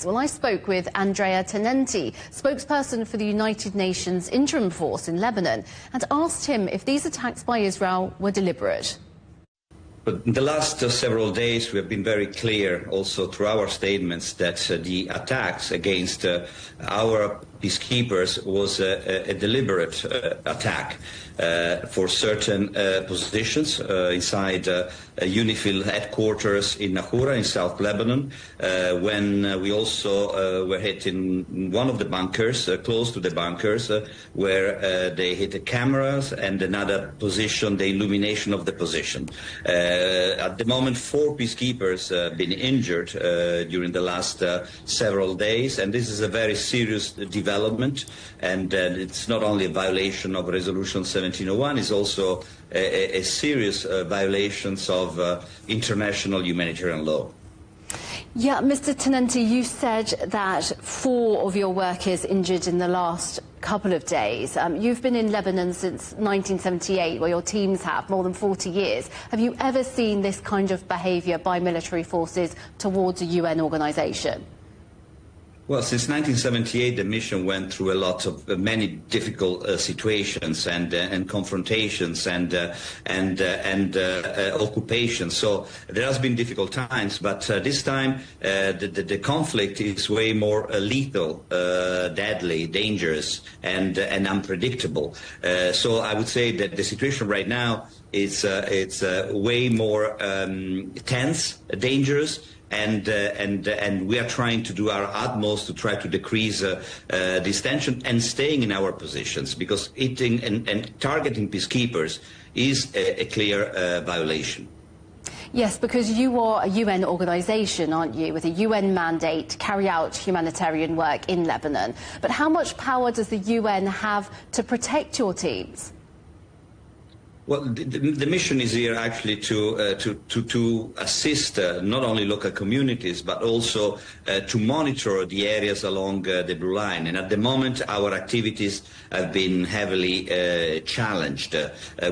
Well, I spoke with Andrea Tenenti, spokesperson for the United Nations Interim Force in Lebanon, and asked him if these attacks by Israel were deliberate. But in the last several days, we have been very clear, also through our statements, that the attacks against our peacekeepers was a deliberate attack for certain positions inside UNIFIL headquarters in Nahura in South Lebanon, when we also were hit in one of the bunkers, close to the bunkers, where they hit the cameras, and another position, the illumination of the position. At the moment, 4 peacekeepers have been injured during the last several days, and this is a very serious development, and it's not only a violation of Resolution 1701, it's also a serious violations of international humanitarian law. Yeah, Mr. Tenenti, you said that 4 of your workers injured in the last couple of days. You've been in Lebanon since 1978, where your teams have, more than 40 years. Have you ever seen this kind of behaviour by military forces towards a UN organisation? Well, since 1978, the mission went through a lot of many difficult situations and confrontations and occupations. So there has been difficult times, but this time the conflict is way more lethal, deadly, dangerous, and unpredictable. So I would say that the situation right now is way more tense, dangerous. And we are trying to do our utmost to try to decrease this tension and staying in our positions, because hitting and targeting peacekeepers is a clear violation. Yes, because you are a UN organisation, aren't you, with a UN mandate to carry out humanitarian work in Lebanon. But how much power does the UN have to protect your teams? Well, the mission is here actually to assist not only local communities, but also to monitor the areas along the Blue Line. And at the moment, our activities have been heavily challenged.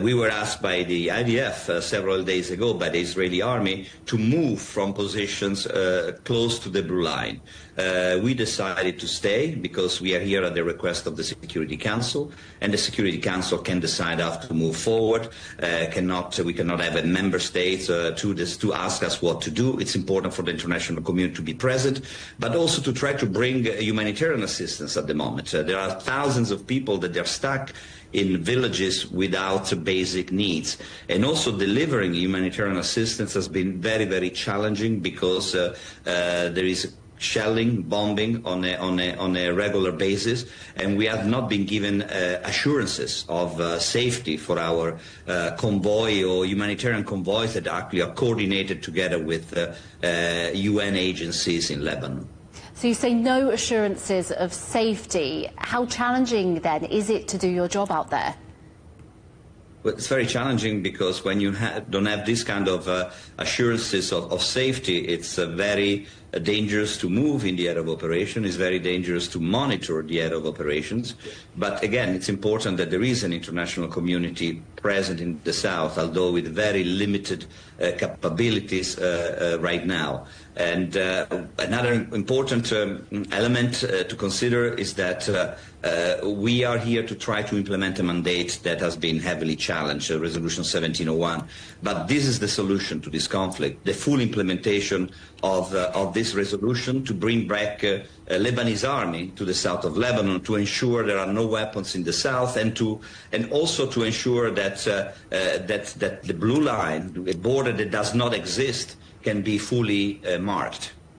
We were asked by the IDF several days ago, by the Israeli army, to move from positions close to the Blue Line. We decided to stay because we are here at the request of the Security Council, and the Security Council can decide how to move forward. We cannot have a member state to ask us what to do. It's important for the international community to be present, but also to try to bring humanitarian assistance at the moment. There are thousands of people that are stuck in villages without basic needs. And also delivering humanitarian assistance has been very, very challenging because there is shelling, bombing on a regular basis, and we have not been given assurances of safety for our convoy or humanitarian convoys that actually are coordinated together with UN agencies in Lebanon. So you say no assurances of safety. How challenging then is it to do your job out there? Well, it's very challenging because when you don't have this kind of assurances of safety, it's very dangerous to move in the area of operation. It's very dangerous to monitor the area of operations. But again, it's important that there is an international community present in the south, although with very limited capabilities right now. And another important element to consider is that we are here to try to implement a mandate that has been heavily challenged, Resolution 1701. But this is the solution to this conflict, the full implementation of this resolution to bring back a Lebanese army to the south of Lebanon, to ensure there are no weapons in the south, and also to ensure that that the Blue Line, a border that does not exist, can be fully marked.